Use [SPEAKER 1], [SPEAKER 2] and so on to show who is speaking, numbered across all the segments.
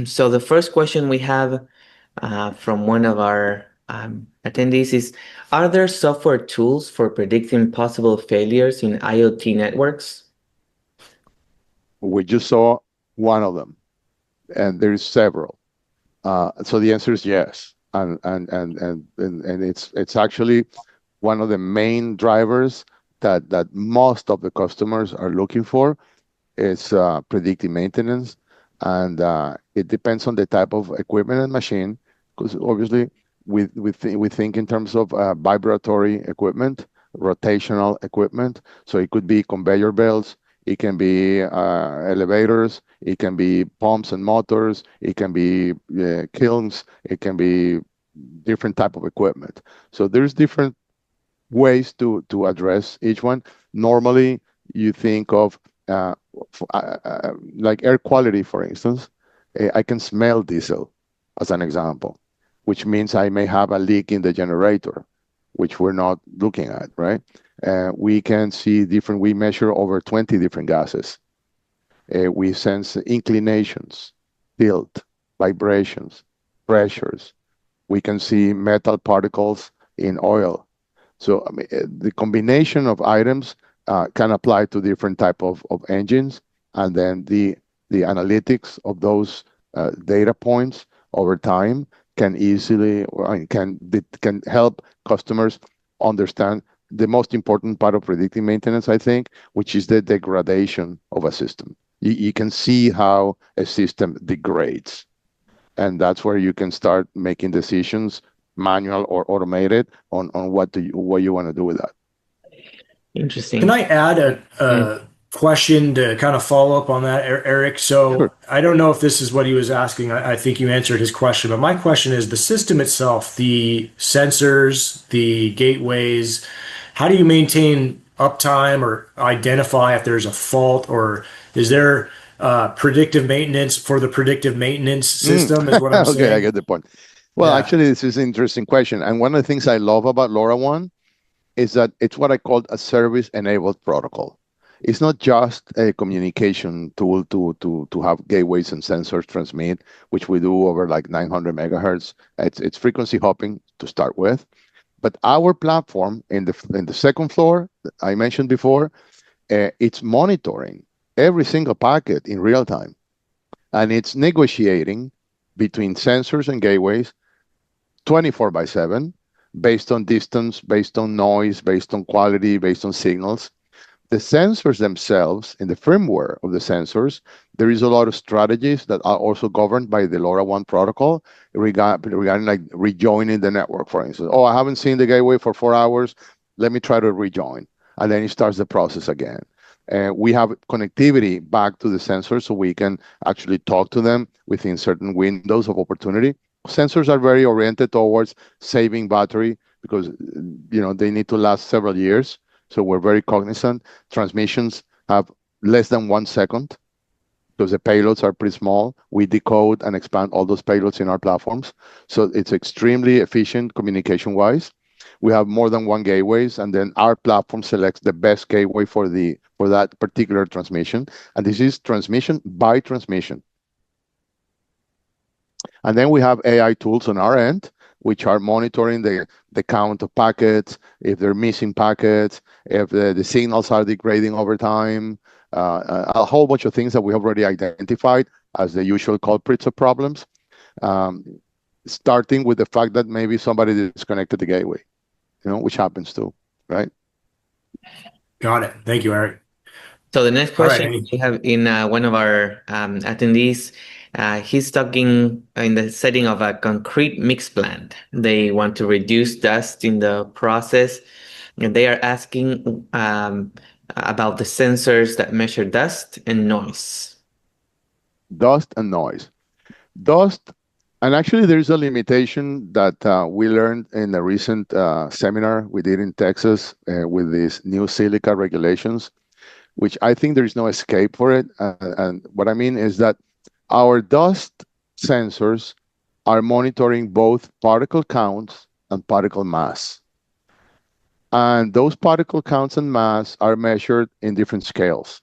[SPEAKER 1] So the first question we have from one of our attendees is, are there software tools for predicting possible failures in IoT networks?
[SPEAKER 2] We just saw one of them, and there's several. So the answer is yes, and it's actually one of the main drivers that most of the customers are looking for is predictive maintenance, and it depends on the type of equipment and machine, because obviously we think in terms of vibratory equipment, rotational equipment. So it could be conveyor belts, it can be elevators, it can be pumps and motors, it can be kilns, it can be different type of equipment. So there's different ways to address each one. Normally, you think of like air quality, for instance. I can smell diesel as an example, which means I may have a leak in the generator, which we're not looking at, right? We can see different, we measure over 20 different gases. We sense inclinations, tilt, vibrations, pressures. We can see metal particles in oil. So I mean, the combination of items can apply to different type of engines, and then the analytics of those data points over time can easily can help customers understand the most important part of predictive maintenance, I think, which is the degradation of a system. You can see how a system degrades, and that's where you can start making decisions, manual or automated, on what you want to do with that.
[SPEAKER 3] Can
[SPEAKER 1] Interesting.
[SPEAKER 3] I add a question to kind of follow up on that, Eric?
[SPEAKER 2] Sure.
[SPEAKER 3] So I don't know if this is what he was asking. I think you answered his question, but my question is the system itself, the sensors, the gateways, how do you maintain uptime or identify if there's a fault, or is there predictive maintenance for the predictive maintenance system is what I'm
[SPEAKER 2] Okay, I
[SPEAKER 3] saying?
[SPEAKER 2] get the point. Well,
[SPEAKER 3] Yeah.
[SPEAKER 2] actually, this is an interesting question, and one of the things I love about LoRaWAN is that it's what I call a service-enabled protocol. It's not just a communication tool to have gateways and sensors transmit, which we do over like 900 megahertz. It's frequency hopping to start with, but our platform in the second floor that I mentioned before, it's monitoring every single packet in real time, and it's negotiating between sensors and gateways 24 by 7, based on distance, based on noise, based on quality, based on signals. The sensors themselves, in the firmware of the sensors, there is a lot of strategies that are also governed by the LoRaWAN protocol regarding like rejoining the network, for instance. Oh, I haven't seen the gateway for 4 hours. Let me try to rejoin. And then it starts the process again. We have connectivity back to the sensors so we can actually talk to them within certain windows of opportunity. Sensors are very oriented towards saving battery because they need to last several years. So we're very cognizant. Transmissions have less than 1 second because the payloads are pretty small. We decode and expand all those payloads in our platforms. So it's extremely efficient communication-wise. We have more than one gateways, and then our platform selects the best gateway for that particular transmission. And this is transmission by transmission. And then we have AI tools on our end, which are monitoring the count of packets, if they're missing packets, if the signals are degrading over time, a whole bunch of things that we have already identified as the usual culprits of problems, starting with the fact that maybe somebody disconnected the gateway, which happens too, right?
[SPEAKER 3] Got it. Thank you, Eric.
[SPEAKER 1] So the next
[SPEAKER 3] All right.
[SPEAKER 1] question we have in one of our attendees, he's talking in the setting of a concrete mix plant. They want to reduce dust in the process, and they are asking about the sensors that measure dust and noise.
[SPEAKER 2] Dust and noise. Dust, and actually there's a limitation that we learned in a recent seminar we did in Texas with these new silica regulations, which I think there is no escape for it. And what I mean is that our dust sensors are monitoring both particle counts and particle mass. And those particle counts and mass are measured in different scales,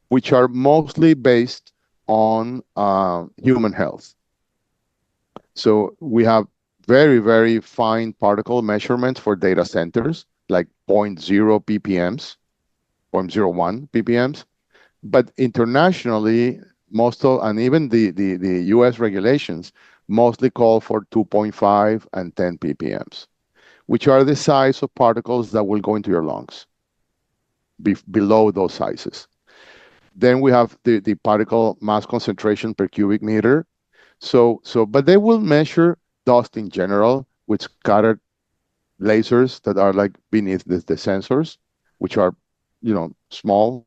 [SPEAKER 2] which are mostly based on human health. So we have very, very fine particle measurements for data centers, like 0.0 ppms, 0.01 ppms. But internationally, and even the US regulations mostly call for 2.5 and 10 ppms, which are the size of particles that will go into your lungs, below those sizes. Then we have the particle mass concentration per cubic meter. But they will measure dust in general with scattered lasers that are like beneath the sensors, which are, small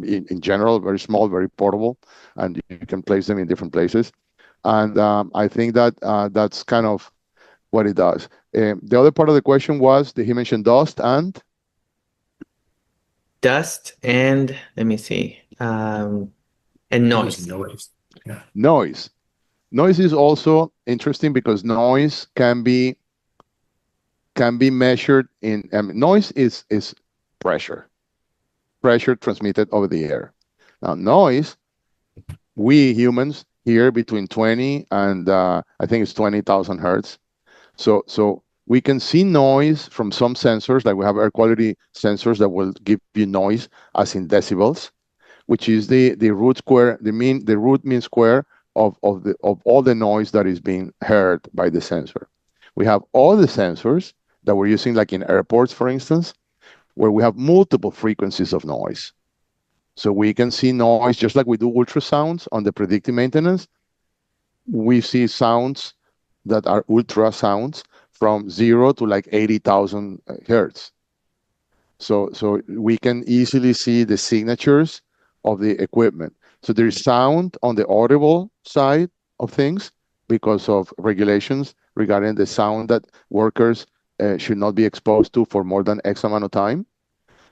[SPEAKER 2] in general, very small, very portable, and you can place them in different places. And I think that that's kind of what it does. The other part of the question was that he mentioned dust and
[SPEAKER 1] let me see, and noise.
[SPEAKER 3] Noise. Yeah.
[SPEAKER 2] noise. Noise is also interesting because noise can be measured in. Noise is pressure transmitted over the air. Now, noise, we humans hear between 20 and I think it's 20,000 hertz. So we can see noise from some sensors, like we have air quality sensors that will give you noise as in decibels, which is the root square, the root mean square of all the noise that is being heard by the sensor. We have all the sensors that we're using, like in airports, for instance, where we have multiple frequencies of noise. So we can see noise just like we do ultrasounds on the predictive maintenance. We see sounds that are ultrasounds from 0 to like 80,000 hertz. So we can easily see the signatures of the equipment. So there is sound on the audible side of things because of regulations regarding the sound that workers should not be exposed to for more than X amount of time.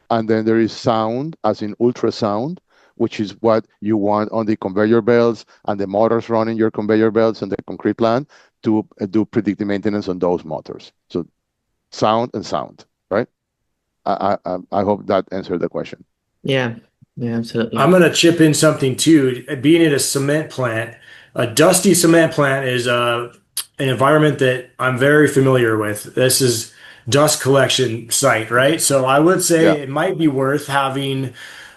[SPEAKER 2] And then there is sound, as in ultrasound, which is what you want on the conveyor belts and the motors running your conveyor belts and the concrete plant to do predictive maintenance on those motors. So sound and sound, right? I hope that answered the question.
[SPEAKER 1] Yeah, absolutely.
[SPEAKER 3] I'm going to chip in something too. Being at a cement plant, a dusty cement plant is an environment that I'm very familiar with. This is dust collection site, right? So I would
[SPEAKER 2] Yeah,
[SPEAKER 3] say it might be worth having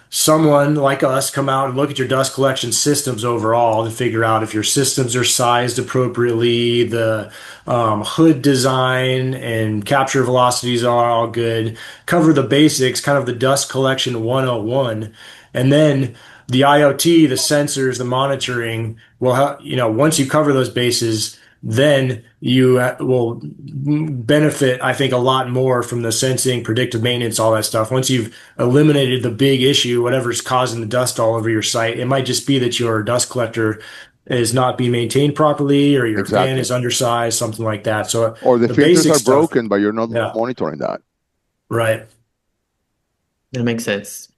[SPEAKER 3] someone like us come out and look at your dust collection systems overall to figure out if your systems are sized appropriately, the hood design and capture velocities are all good, cover the basics, kind of the dust collection 101. And then the IoT, the sensors, the monitoring will help, once you cover those bases, then you will benefit, I think, a lot more from the sensing, predictive maintenance, all that stuff. Once you've eliminated the big issue, whatever's causing the dust all over your site, it might just be that your dust collector is not being maintained properly or your fan
[SPEAKER 2] exactly.
[SPEAKER 3] is undersized, something like that. So
[SPEAKER 2] Or the
[SPEAKER 3] the
[SPEAKER 2] filters
[SPEAKER 3] basic
[SPEAKER 2] are
[SPEAKER 3] stuff,
[SPEAKER 2] broken, but you're not
[SPEAKER 3] yeah,
[SPEAKER 2] monitoring that.
[SPEAKER 3] right.
[SPEAKER 1] That makes sense.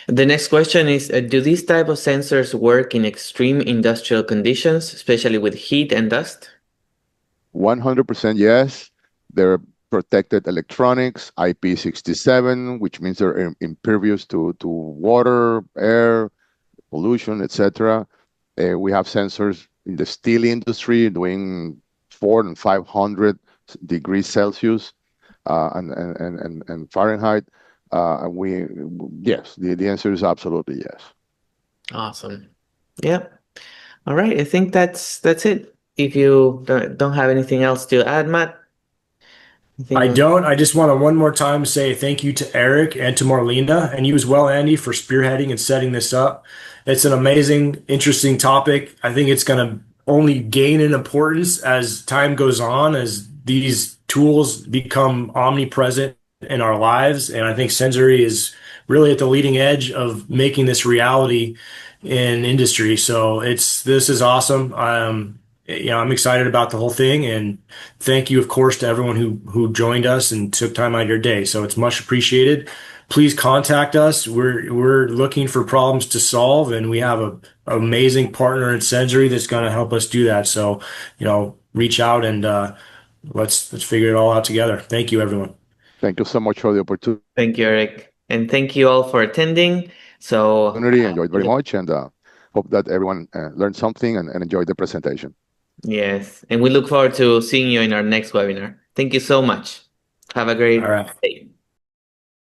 [SPEAKER 1] The next question is, do these type of sensors work in extreme industrial conditions, especially with heat and dust?
[SPEAKER 2] 100% yes. They're protected electronics, IP67, which means they're impervious to water, air, pollution, etc. We have sensors in the steel industry doing 400 and 500 degrees Celsius and Fahrenheit. Yes, the answer is absolutely yes.
[SPEAKER 1] Awesome. Yep. All right. I think that's it. If you don't have anything else to add, Matt,
[SPEAKER 3] I don't. I just want to one more time say thank you to Eric and to Marlena and you as well, Andy, for spearheading and setting this up. It's an amazing, interesting topic. I think it's going to only gain in importance as time goes on, as these tools become omnipresent in our lives. And I think Sensory is really at the leading edge of making this reality in industry. So this is awesome. I'm excited about the whole thing, and thank you, of course, to everyone who joined us and took time out of your day. So it's much appreciated. Please contact us. We're looking for problems to solve, and we have an amazing partner at Sensory that's going to help us do that. So, reach out and let's figure it all out together. Thank you, everyone.
[SPEAKER 2] Thank you so much for the opportunity.
[SPEAKER 1] Thank you, Eric. And thank you all for attending. So
[SPEAKER 2] Enjoyed very much. And hope that everyone learned something and enjoyed the presentation.
[SPEAKER 1] Yes. And we look forward to seeing you in our next webinar. Thank you so much. Have a
[SPEAKER 3] All
[SPEAKER 1] great
[SPEAKER 3] right.
[SPEAKER 1] day.